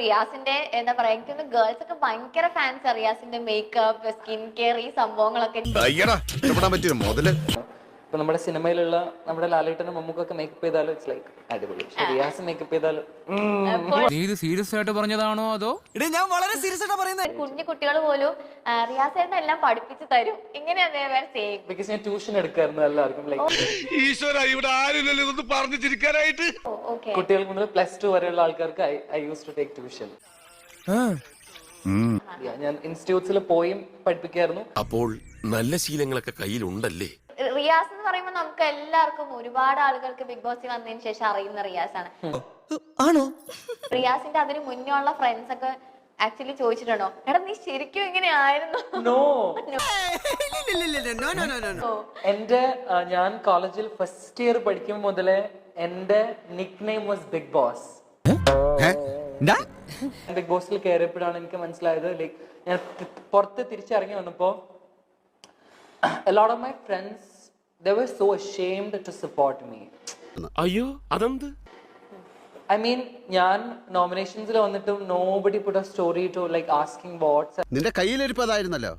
റിയാസിന്റെ എന്താ പറയാ, എനിക്കൊന്ന് ഗേൾസ് ഒക്കെ ഭയങ്കര ഫാൻസ് റിയാസിന്റെ മേക്കപ്പ്, സ്കിൻ കെയർ, ഈ സംഭവങ്ങളൊക്കെ. ഇപ്പൊ നമ്മുടെ സിനിമയിലുള്ള നമ്മുടെ ലാലേട്ടനും മമ്മൂക്കൊക്കെ മേക്കപ്പ് ചെയ്താലും ഇറ്റ്സ് ലൈക്ക് അടിപൊളി. പക്ഷെ റിയാസ് മേക്കപ്പ് ചെയ്താലും സീരിയസ് ആയിട്ട് പറഞ്ഞതാണോ അതോ ഞാൻ വളരെ സീരിയസ് ആയിട്ടാ പറയുന്നത്. കുഞ്ഞു കുട്ടികൾ പോലും റിയാസേട്ടൻ എല്ലാം പഠിപ്പിച്ചു തരും. ഇങ്ങനെയാണ് ബിക്കോസ് ഞാൻ ട്യൂഷൻ എടുക്കായിരുന്നു എല്ലാവർക്കും. ലൈക്ക് കുട്ടികൾ മുതൽ +2 വരെയുള്ള ആൾക്കാർക്ക് I use to take tuition. ഞാൻ ഇൻസ്റ്റിറ്റ്യൂട്ട്സിൽ പോയി പഠിപ്പിക്കായിരുന്നു. അപ്പോൾ നല്ല ശീലങ്ങളൊക്കെ കയ്യിലുണ്ടല്ലേ. റിയാസ് എന്ന് പറയുമ്പോൾ നമുക്ക് എല്ലാവർക്കും, ഒരുപാട് ആളുകൾക്ക് ബിഗ് ബോസിൽ വന്നതിന് ശേഷം അറിയുന്ന റിയാസ് ആണ്. ആണോ? റിയാസിന്റെ അതിന് മുന്നേ ഉള്ള ഫ്രണ്ട്സ് ഒക്കെ ആക്ച്വലി ചോദിച്ചിട്ടുണ്ടോ, എടാ നീ ശരിക്കും ഇങ്ങനെയായിരുന്നു? എന്റെ ഞാൻ കോളേജിൽ ഫസ്റ്റ് ഇയർ പഠിക്കും മുതലേ എന്റെ nick name was big boss. Big ബോസിൽ കയറിയപ്പോഴാണ് എനിക്ക് മനസ്സിലായത്, ലൈക്ക് ഞാൻ പുറത്ത് തിരിച്ചിറങ്ങി വന്നപ്പോ a lot of my friends, they were so ashamed to support me. അയ്യോ അതെന്ത്? I mean, ഞാൻ നോമിനേഷൻസിൽ വന്നിട്ടും nobody put a story to like asking what's. നിന്റെ കയ്യിലിരിപ്പതായിരുന്നല്ലോ.